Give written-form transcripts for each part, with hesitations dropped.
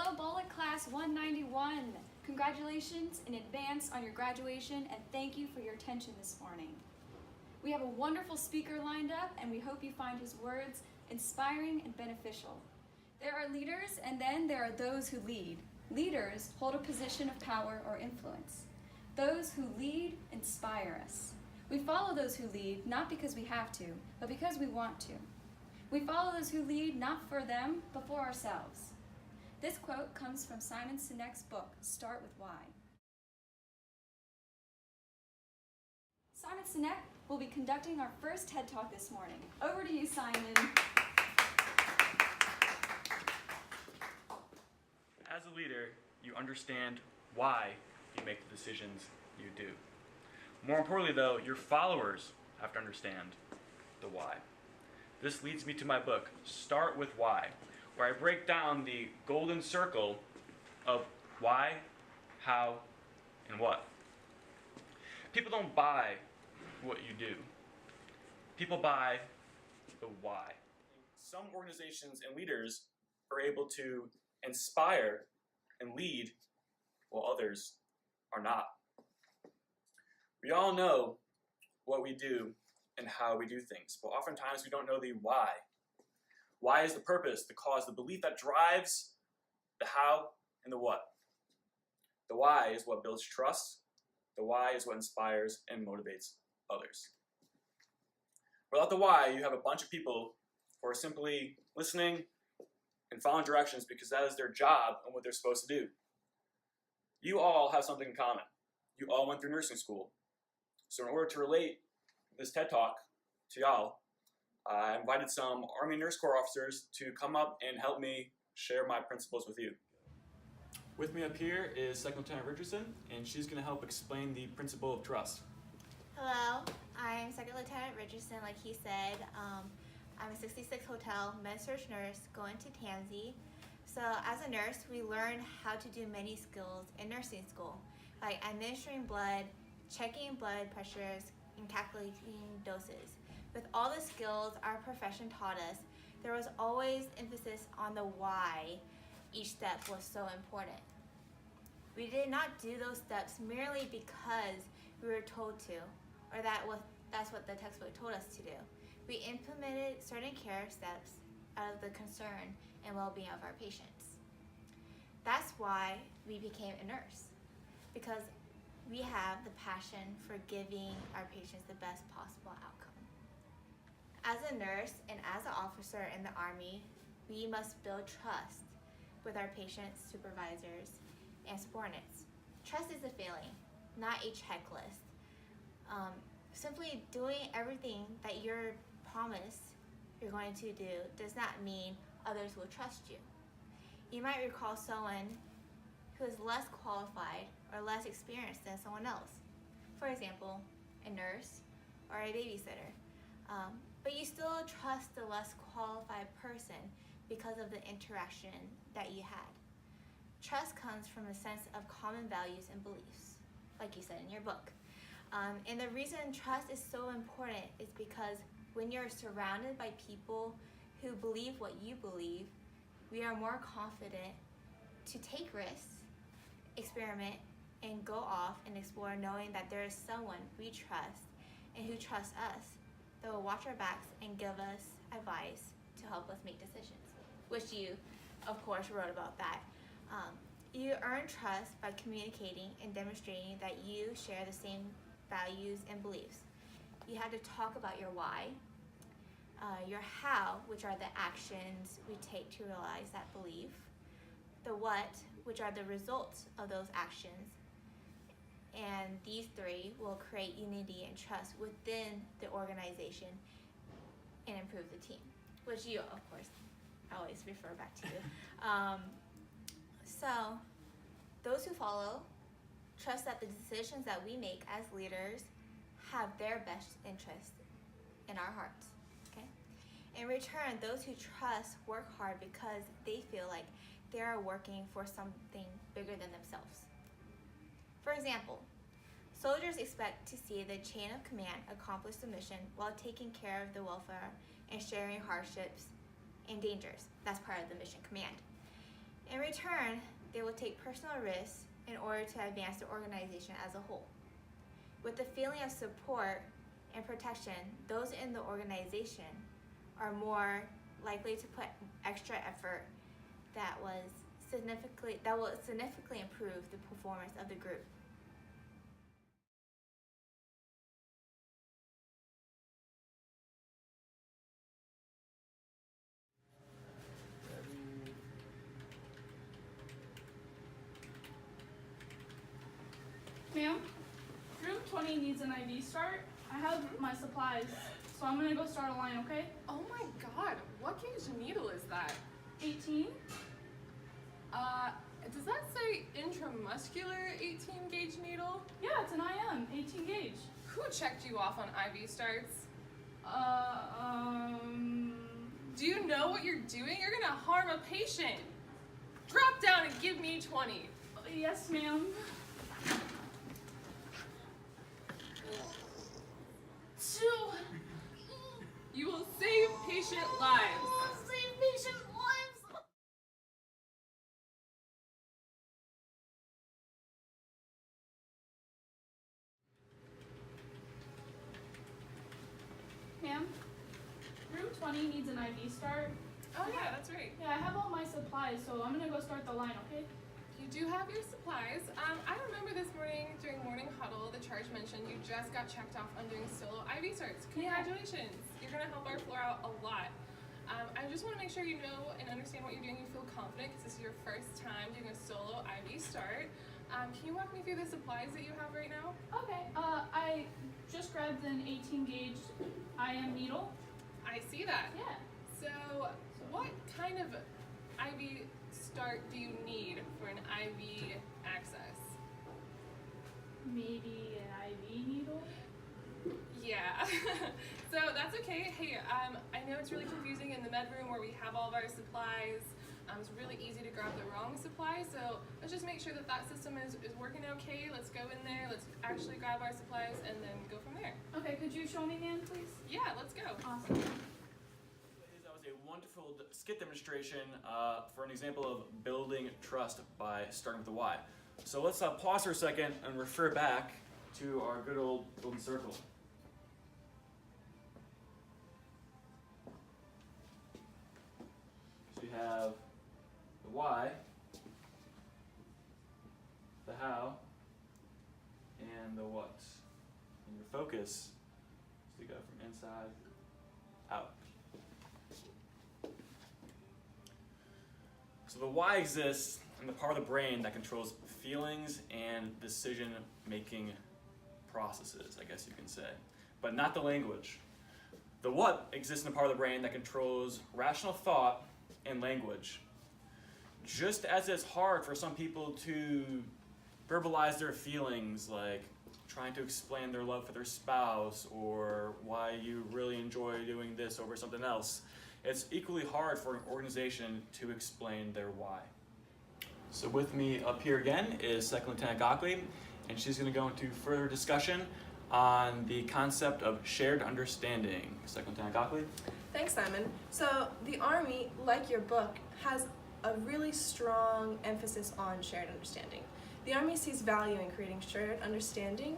Hello, Bullet Class 191. Congratulations in advance on your graduation, and thank you for your attention this morning. We have a wonderful speaker lined up, and we hope you find his words inspiring and beneficial. There are leaders, and then there are those who lead. Leaders hold a position of power or influence. Those who lead inspire us. We follow those who lead not because we have to, but because we want to. We follow those who lead not for them, but for ourselves. This quote comes from Simon Sinek's book, Start With Why. Simon Sinek will be conducting our first TED Talk this morning. Over to you, Simon. As a leader, you understand why you make the decisions you do. More importantly, though, your followers have to understand the why. This leads me to my book, Start With Why, where I break down the golden circle of why, how, and what. People don't buy what you do. People buy the why. Some organizations and leaders are able to inspire and lead while others are not. We all know what we do and how we do things, but oftentimes we don't know the why. Why is the purpose, the cause, the belief that drives the how and the what. The why is what builds trust. The why is what inspires and motivates others. Without the why, you have a bunch of people who are simply listening and following directions because that is their job and what they're supposed to do. You all have something in common. You all went through nursing school. So in order to relate this TED Talk to y'all, I invited some Army Nurse Corps officers to come up and help me share my principles with you. With me up here is Second Lieutenant Richardson, and she's going to help explain the principle of trust. Hello, I'm Second Lieutenant Richardson, like he said. I'm a 66 Hotel Med-Surg nurse going to Tansy. So as a nurse, we learn how to do many skills in nursing school, like administering blood, checking blood pressures, and calculating doses. With all the skills our profession taught us, there was always emphasis on the why each step was so important. We did not do those steps merely because we were told to, or that's what the textbook told us to do. We implemented certain care steps out of the concern and well-being of our patients. That's why we became a nurse, because we have the passion for giving our patients the best possible outcome. As a nurse and as an officer in the Army, we must build trust with our patients, supervisors, and subordinates. Trust is a feeling, not a checklist. Simply doing everything that you're promised you're going to do does not mean others will trust you. You might recall someone who is less qualified or less experienced than someone else. For example, a nurse or a babysitter. But you still trust the less qualified person because of the interaction that you had. Trust comes from a sense of common values and beliefs, like you said in your book. And the reason trust is so important is because when you're surrounded by people who believe what you believe, we are more confident to take risks, experiment, and go off and explore, knowing that there is someone we trust and who trusts us that will watch our backs and give us advice to help us make decisions, which you, of course, wrote about that. You earn trust by communicating and demonstrating that you share the same values and beliefs. You have to talk about your why, your how, which are the actions we take to realize that belief, the what, which are the results of those actions, and these three will create unity and trust within the organization and improve the team, which you, of course, always refer back to. So those who follow trust that the decisions that we make as leaders have their best interest in our hearts. Okay? In return, those who trust work hard because they feel like they are working for something bigger than themselves. For example, soldiers expect to see the chain of command accomplish the mission while taking care of the welfare and sharing hardships and dangers. That's part of the mission command. In return, they will take personal risks in order to advance the organization as a whole. With the feeling of support and protection, those in the organization are more likely to put extra effort that will significantly improve the performance of the group. Ma'am, room 20 needs an IV start. I have my supplies, so I'm gonna go start a line, okay? Oh my god, what gauge needle is that? 18. Does that say intramuscular 18 gauge needle? Yeah, it's an IM, 18 gauge. Who checked you off on IV starts? Do you know what you're doing? You're gonna harm a patient. Drop down and give me 20. Yes, ma'am. You will save patient lives. Save patient lives. Ma'am, room 20 needs an IV start. Oh yeah, that's right. Yeah, I have all my supplies, so I'm gonna go start the line, okay? You do have your supplies. I remember this morning during morning huddle, the charge mentioned you just got checked off on doing solo IV starts. Congratulations. You're gonna help our floor out a lot. I just want to make sure you know and understand what you're doing. You feel confident because this is your first time doing a solo IV start. Can you walk me through the supplies that you have right now? Okay, I just grabbed an 18 gauge IM needle. I see that. Yeah. So what kind of IV start do you need for an IV access? Maybe an IV needle? Yeah. So that's okay. Hey, I know it's really confusing in the med room where we have all of our supplies. It's really easy to grab the wrong supply, so let's just make sure that that system is working okay. Let's go in there, let's actually grab our supplies, and then go from there. Okay, could you show me, man, please? Yeah, let's go. Awesome. That was a wonderful skit demonstration for an example of building trust by starting with the why. So let's pause for a second and refer back to our good old golden circle. So we have the why, the how, and the what. And your focus is to go from inside out. So the why exists in the part of the brain that controls feelings and decision-making processes, I guess you can say, but not the language. The what exists in the part of the brain that controls rational thought and language. Just as it's hard for some people to verbalize their feelings, like trying to explain their love for their spouse or why you really enjoy doing this over something else, it's equally hard for an organization to explain their why. So with me up here again is Second Lieutenant Gockley, and she's going to go into further discussion on the concept of shared understanding. Second Lieutenant Gockley? Thanks, Simon. So the Army, like your book, has a really strong emphasis on shared understanding. The Army sees value in creating shared understanding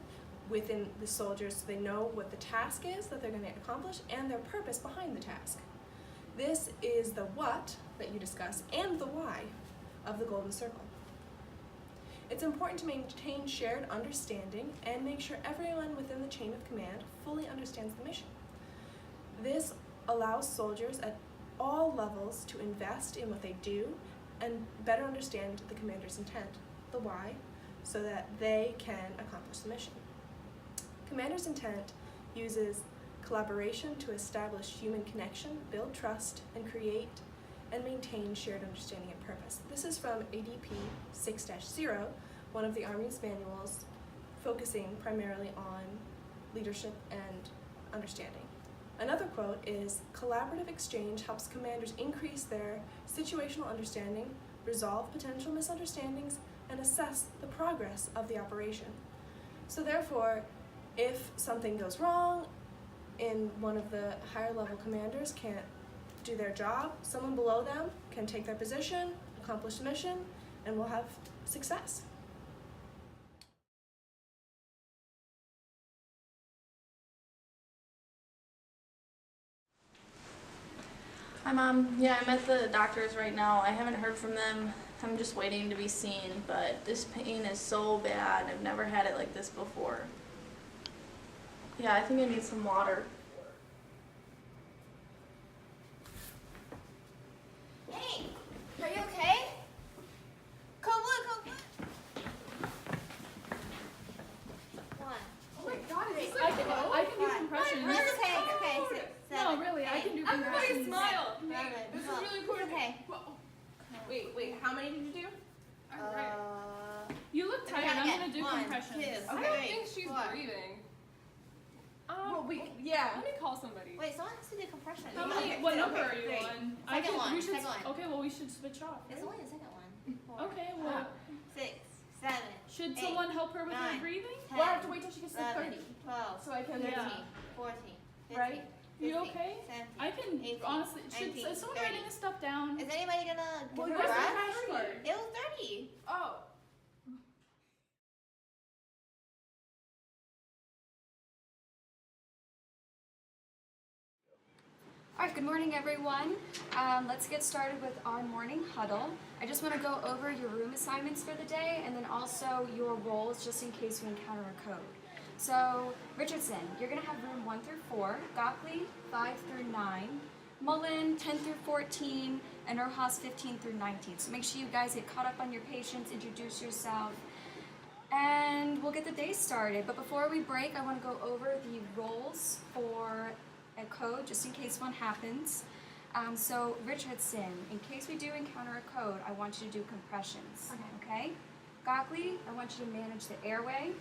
within the soldiers so they know what the task is that they're going to accomplish and their purpose behind the task. This is the what that you discuss and the why of the Golden Circle. It's important to maintain shared understanding and make sure everyone within the chain of command fully understands the mission. This allows soldiers at all levels to invest in what they do and better understand the commander's intent, the why, so that they can accomplish the mission. Commander's intent uses collaboration to establish human connection, build trust, and create and maintain shared understanding and purpose. This is from ADP 6-0, one of the Army's manuals focusing primarily on leadership and understanding. Another quote is, collaborative exchange helps commanders increase their situational understanding, resolve potential misunderstandings, and assess the progress of the operation. So therefore, if something goes wrong and one of the higher level commanders can't do their job, someone below them can take their position, accomplish the mission, and we'll have success. Hi, Mom. Yeah, I'm at the doctor's right now. I haven't heard from them. I'm just waiting to be seen, but this pain is so bad. I've never had it like this before. Yeah, I think I need some water. Hey, are you okay? Code blue, code blue. One. Oh my god, is this I like can do compressions. No, it's okay, it's okay. Dude. Six, No, seven, really, I eight, can do Everybody compressions. smile. Seven, This is 12. really cool. It's okay. Wait, how many did you do? Alright. You look tired. I'm gonna do One, compressions. two, I don't three, think she's four. breathing. Yeah. Let me call somebody. Wait, someone has to do compression. How You many? got it. What number okay, are you great. on? Second one, We should, second one. Okay, well we should switch off. It's right? only the second one. Four, Okay, well, 6, 7, should 8, someone help her with her 9, breathing? 10, Well, I have to wait till she gets to 11, 30. 12, So I can. 13, Yeah. 14, 15, Right? You 16, okay? 17. I can 18, honestly. Should 19, is someone 30. writing this stuff down? Is anybody gonna give Well, her a where's the rest? hash card? It was 30. Oh. All right, good morning, everyone. Let's get started with our morning huddle. I just want to go over your room assignments for the day and then also your roles just in case we encounter a code. So, Richardson, you're going to have room 1 through 4, Gockley 5 through 9, Mullen 10 through 14, and Rojas 15 through 19. So make sure you guys get caught up on your patients, introduce yourself, and we'll get the day started. But before we break, I want to go over the roles for a code just in case one happens. So Richardson, in case we do encounter a code, I want you to do compressions. Okay? Gockley, I want you to manage the airway.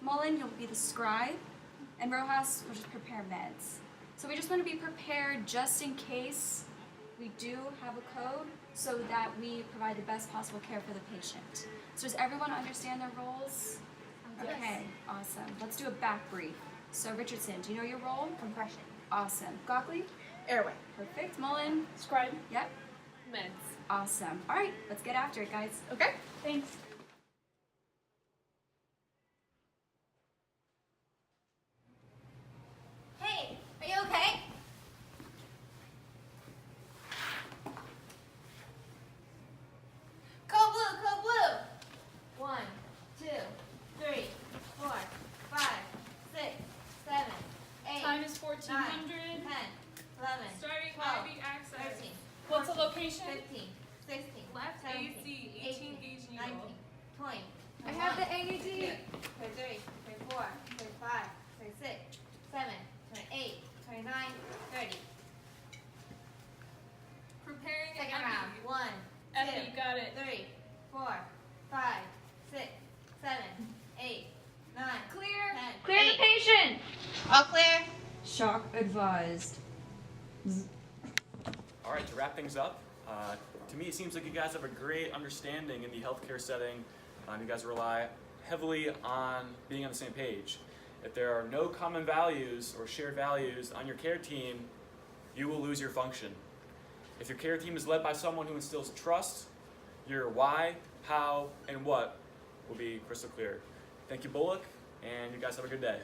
Mullen, you'll be the scribe. And Rojas will just prepare meds. So we just want to be prepared just in case we do have a code so that we provide the best possible care for the patient. So does everyone understand their roles? Yes. Okay, awesome. Let's do a back brief. So Richardson, do you know your role? Compression. Awesome. Gockley? Airway. Perfect. Mullen? Scribe. Yep. Meds. Awesome. All right, let's get after it, guys. Okay. Thanks. Hey, are you okay? Code blue, code blue. 1, 2, 3, 4, 5, 6, 7, 8, Time is 1400. 10, 11, Starting 12, IV access. 13, What's the location? 15, 16, Left 17, AC, 18 gauge 19, needle. 20, I have the 21, AED. 23, 24, 25, 26, 7, 28, 29, 30. Preparing Second an round. IV. 1, Effie, got it. 3, 4, 5, 6, 7, 8, 9, Clear. 10. Clear the patient. All clear? Shock advised. All right, to wrap things up, to me it seems like you guys have a great understanding in the healthcare setting. You guys rely heavily on being on the same page. If there are no common values or shared values on your care team, you will lose your function. If your care team is led by someone who instills trust, your why, how, and what will be crystal clear. Thank you, Bullock, and you guys have a good day.